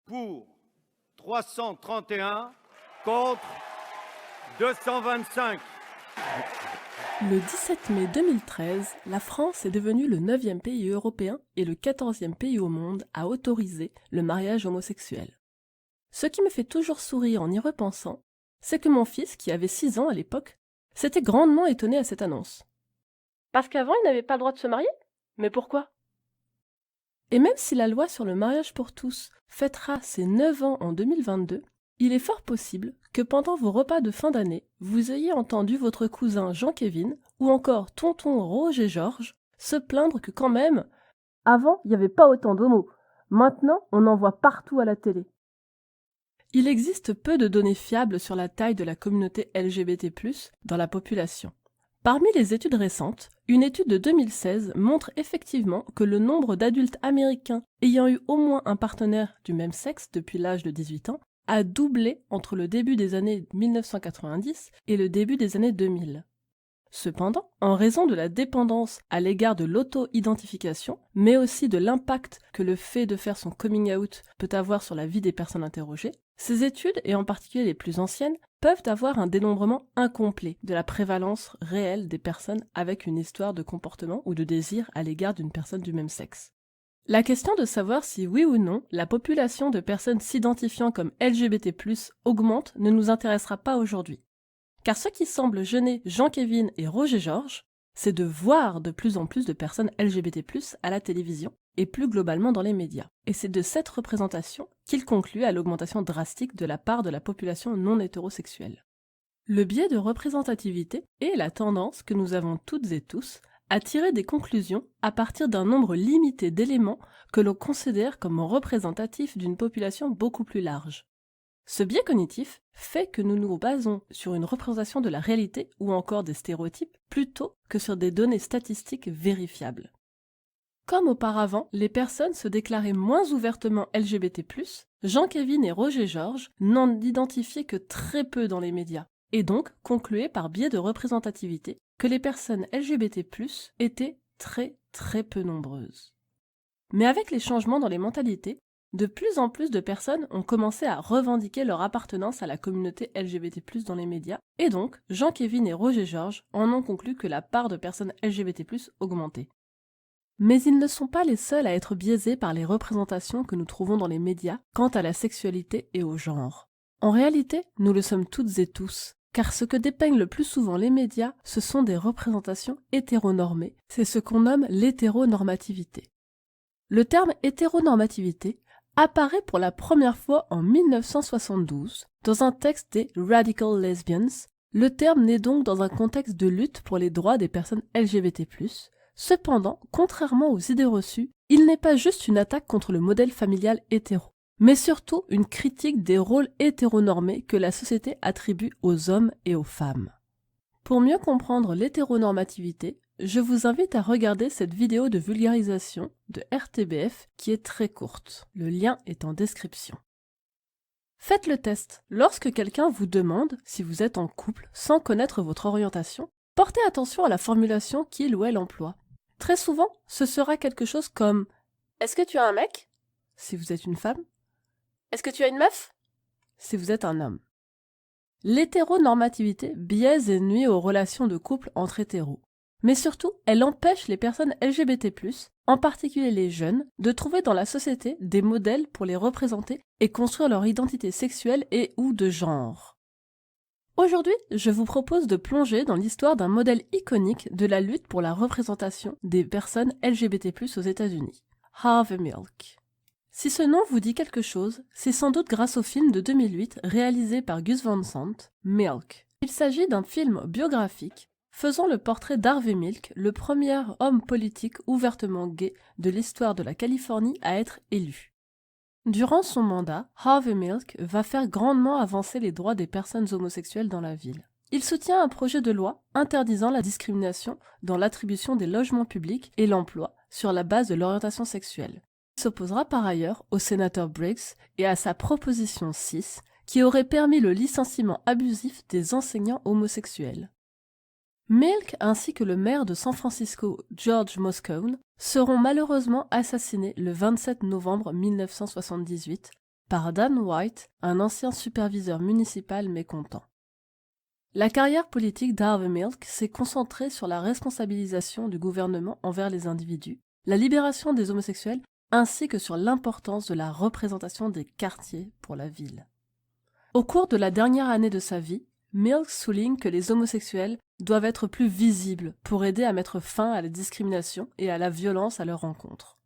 Pour 331, contre 225. Le 17 mai 2013, la France est devenue le 9e pays européen et le 14e pays au monde à autoriser le mariage homosexuel. Ce qui me fait toujours sourire en y repensant, c'est que mon fils, qui avait 6 ans à l'époque, s'était grandement étonné à cette annonce. Parce qu'avant, il n'avait pas le droit de se marier ? Mais pourquoi ? Et même si la loi sur le mariage pour tous fêtera ses 9 ans en 2022, il est fort possible que pendant vos repas de fin d'année, vous ayez entendu votre cousin Jean-Kévin ou encore tonton Roger-Georges se plaindre que quand même, avant, il n'y avait pas autant d'homos. Maintenant, on en voit partout à la télé. Il existe peu de données fiables sur la taille de la communauté LGBT+, dans la population. Parmi les études récentes, une étude de 2016 montre effectivement que le nombre d'adultes américains ayant eu au moins un partenaire du même sexe depuis l'âge de 18 ans a doublé entre le début des années 1990 et le début des années 2000. Cependant, en raison de la dépendance à l'égard de l'auto-identification, mais aussi de l'impact que le fait de faire son coming out peut avoir sur la vie des personnes interrogées, ces études, et en particulier les plus anciennes, peuvent avoir un dénombrement incomplet de la prévalence réelle des personnes avec une histoire de comportement ou de désir à l'égard d'une personne du même sexe. La question de savoir si oui ou non la population de personnes s'identifiant comme LGBT+, augmente ne nous intéressera pas aujourd'hui. Car ce qui semble gêner Jean-Kévin et Roger-Georges, c'est de voir de plus en plus de personnes LGBT+, à la télévision et plus globalement dans les médias. Et c'est de cette représentation qu'ils concluent à l'augmentation drastique de la part de la population non hétérosexuelle. Le biais de représentativité est la tendance que nous avons toutes et tous à tirer des conclusions à partir d'un nombre limité d'éléments que l'on considère comme représentatifs d'une population beaucoup plus large. Ce biais cognitif fait que nous nous basons sur une représentation de la réalité ou encore des stéréotypes plutôt que sur des données statistiques vérifiables. Comme auparavant, les personnes se déclaraient moins ouvertement LGBT+, Jean-Kévin et Roger-Georges n'en identifiaient que très peu dans les médias, et donc concluaient par biais de représentativité que les personnes LGBT+, étaient très peu nombreuses. Mais avec les changements dans les mentalités, de plus en plus de personnes ont commencé à revendiquer leur appartenance à la communauté LGBT+, dans les médias, et donc Jean-Kévin et Roger-Georges en ont conclu que la part de personnes LGBT+, augmentait. Mais ils ne sont pas les seuls à être biaisés par les représentations que nous trouvons dans les médias quant à la sexualité et au genre. En réalité, nous le sommes toutes et tous, car ce que dépeignent le plus souvent les médias, ce sont des représentations hétéronormées, c'est ce qu'on nomme l'hétéronormativité. Le terme hétéronormativité apparaît pour la première fois en 1972 dans un texte des Radical Lesbians. Le terme naît donc dans un contexte de lutte pour les droits des personnes LGBT+. Cependant, contrairement aux idées reçues, il n'est pas juste une attaque contre le modèle familial hétéro, mais surtout une critique des rôles hétéronormés que la société attribue aux hommes et aux femmes. Pour mieux comprendre l'hétéronormativité, je vous invite à regarder cette vidéo de vulgarisation de RTBF qui est très courte. Le lien est en description. Faites le test. Lorsque quelqu'un vous demande si vous êtes en couple sans connaître votre orientation, portez attention à la formulation qu'il ou elle emploie. Très souvent, ce sera quelque chose comme « Est-ce que tu as un mec ?» si vous êtes une femme. « Est-ce que tu as une meuf ?» si vous êtes un homme. L'hétéronormativité biaise et nuit aux relations de couple entre hétéros. Mais surtout, elle empêche les personnes LGBT+, en particulier les jeunes, de trouver dans la société des modèles pour les représenter et construire leur identité sexuelle et ou de genre. Aujourd'hui, je vous propose de plonger dans l'histoire d'un modèle iconique de la lutte pour la représentation des personnes LGBT+, aux États-Unis, Harvey Milk. Si ce nom vous dit quelque chose, c'est sans doute grâce au film de 2008 réalisé par Gus Van Sant, Milk. Il s'agit d'un film biographique faisant le portrait d'Harvey Milk, le premier homme politique ouvertement gay de l'histoire de la Californie à être élu. Durant son mandat, Harvey Milk va faire grandement avancer les droits des personnes homosexuelles dans la ville. Il soutient un projet de loi interdisant la discrimination dans l'attribution des logements publics et l'emploi sur la base de l'orientation sexuelle. Il s'opposera par ailleurs au sénateur Briggs et à sa proposition 6 qui aurait permis le licenciement abusif des enseignants homosexuels. Milk ainsi que le maire de San Francisco, George Moscone, seront malheureusement assassinés le 27 novembre 1978 par Dan White, un ancien superviseur municipal mécontent. La carrière politique d'Harvey Milk s'est concentrée sur la responsabilisation du gouvernement envers les individus, la libération des homosexuels, ainsi que sur l'importance de la représentation des quartiers pour la ville. Au cours de la dernière année de sa vie, Milk souligne que les homosexuels doivent être plus visibles pour aider à mettre fin à la discrimination et à la violence à leur encontre.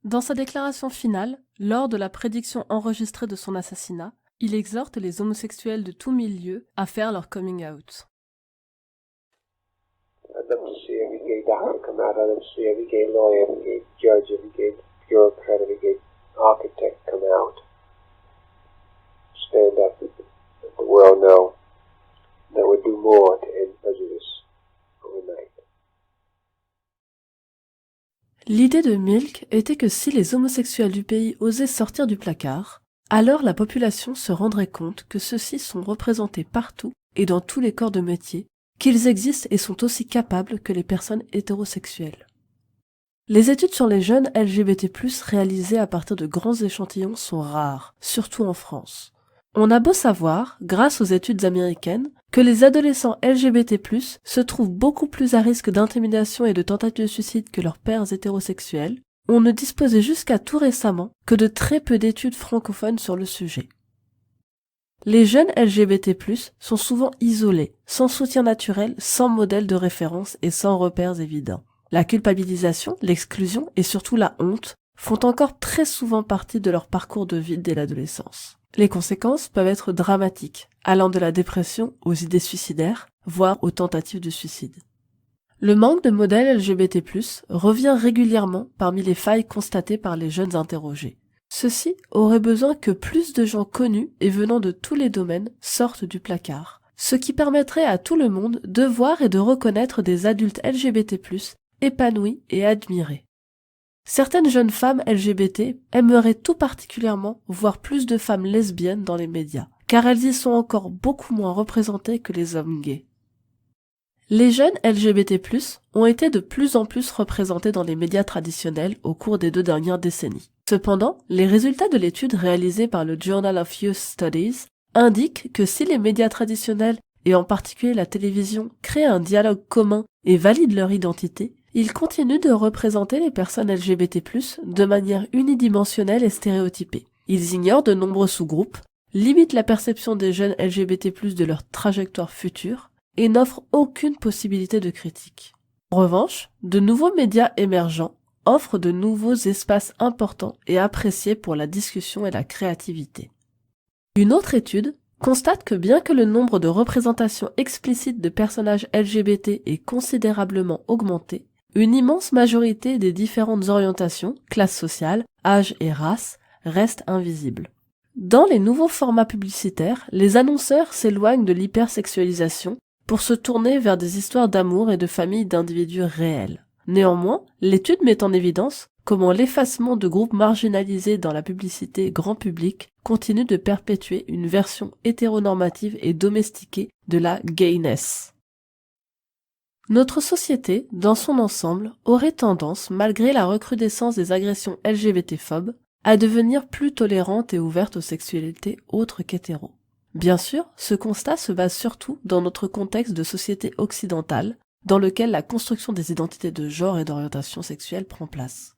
Dans sa déclaration finale, lors de la prédiction enregistrée de son assassinat, il exhorte les homosexuels de tout milieu à faire leur coming out. I'd love to see every gay doctor come out. I'd love to see every gay lawyer, every gay judge, every gay bureaucrat, every gay architect come out. Stand up and let the world know that would do more to end prejudice overnight. L'idée de Milk était que si les homosexuels du pays osaient sortir du placard, alors la population se rendrait compte que ceux-ci sont représentés partout et dans tous les corps de métier, qu'ils existent et sont aussi capables que les personnes hétérosexuelles. Les études sur les jeunes LGBT+, réalisées à partir de grands échantillons sont rares, surtout en France. On a beau savoir, grâce aux études américaines, que les adolescents LGBT+, se trouvent beaucoup plus à risque d'intimidation et de tentatives de suicide que leurs pairs hétérosexuels, on ne disposait jusqu'à tout récemment que de très peu d'études francophones sur le sujet. Les jeunes LGBT+, sont souvent isolés, sans soutien naturel, sans modèle de référence et sans repères évidents. La culpabilisation, l'exclusion et surtout la honte font encore très souvent partie de leur parcours de vie dès l'adolescence. Les conséquences peuvent être dramatiques, allant de la dépression aux idées suicidaires, voire aux tentatives de suicide. Le manque de modèles LGBT+, revient régulièrement parmi les failles constatées par les jeunes interrogés. Ceux-ci auraient besoin que plus de gens connus et venant de tous les domaines sortent du placard, ce qui permettrait à tout le monde de voir et de reconnaître des adultes LGBT+, épanouis et admirés. Certaines jeunes femmes LGBT aimeraient tout particulièrement voir plus de femmes lesbiennes dans les médias, car elles y sont encore beaucoup moins représentées que les hommes gays. Les jeunes LGBT+, ont été de plus en plus représentés dans les médias traditionnels au cours des 2 dernières décennies. Cependant, les résultats de l'étude réalisée par le Journal of Youth Studies indiquent que si les médias traditionnels, et en particulier la télévision, créent un dialogue commun et valident leur identité, ils continuent de représenter les personnes LGBT+, de manière unidimensionnelle et stéréotypée. Ils ignorent de nombreux sous-groupes, limitent la perception des jeunes LGBT+, de leur trajectoire future, et n'offrent aucune possibilité de critique. En revanche, de nouveaux médias émergents offrent de nouveaux espaces importants et appréciés pour la discussion et la créativité. Une autre étude constate que bien que le nombre de représentations explicites de personnages LGBT ait considérablement augmenté, une immense majorité des différentes orientations, classes sociales, âge et race, reste invisible. Dans les nouveaux formats publicitaires, les annonceurs s'éloignent de l'hypersexualisation pour se tourner vers des histoires d'amour et de familles d'individus réels. Néanmoins, l'étude met en évidence comment l'effacement de groupes marginalisés dans la publicité grand public continue de perpétuer une version hétéronormative et domestiquée de la gayness. Notre société, dans son ensemble, aurait tendance, malgré la recrudescence des agressions LGBT-phobes, à devenir plus tolérante et ouverte aux sexualités autres qu'hétéros. Bien sûr, ce constat se base surtout dans notre contexte de société occidentale, dans lequel la construction des identités de genre et d'orientation sexuelle prend place.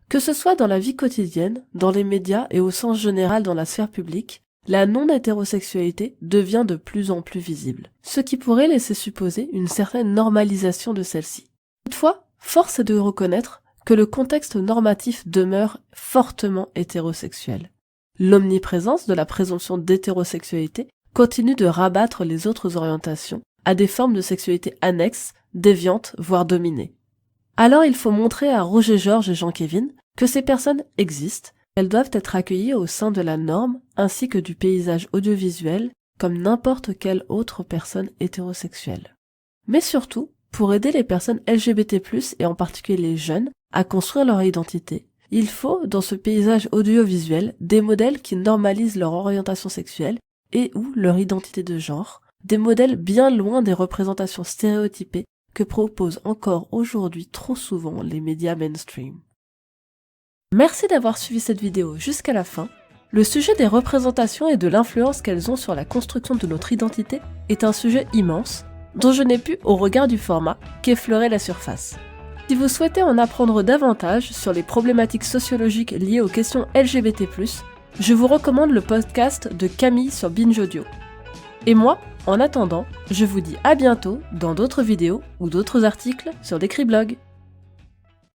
Que ce soit dans la vie quotidienne, dans les médias et au sens général dans la sphère publique, la non-hétérosexualité devient de plus en plus visible, ce qui pourrait laisser supposer une certaine normalisation de celle-ci. Toutefois, force est de reconnaître que le contexte normatif demeure fortement hétérosexuel. L'omniprésence de la présomption d'hétérosexualité continue de rabattre les autres orientations à des formes de sexualité annexes, déviantes, voire dominées. Alors il faut montrer à Roger Georges et Jean-Kévin que ces personnes existent, elles doivent être accueillies au sein de la norme ainsi que du paysage audiovisuel comme n'importe quelle autre personne hétérosexuelle. Mais surtout, pour aider les personnes LGBT+, et en particulier les jeunes, à construire leur identité, il faut, dans ce paysage audiovisuel, des modèles qui normalisent leur orientation sexuelle et ou leur identité de genre, des modèles bien loin des représentations stéréotypées que proposent encore aujourd'hui trop souvent les médias mainstream. Merci d'avoir suivi cette vidéo jusqu'à la fin. Le sujet des représentations et de l'influence qu'elles ont sur la construction de notre identité est un sujet immense, dont je n'ai pu, au regard du format, qu'effleurer la surface. Si vous souhaitez en apprendre davantage sur les problématiques sociologiques liées aux questions LGBT+, je vous recommande le podcast de Camille sur Binge Audio. Et moi, en attendant, je vous dis à bientôt dans d'autres vidéos ou d'autres articles sur Décryblog.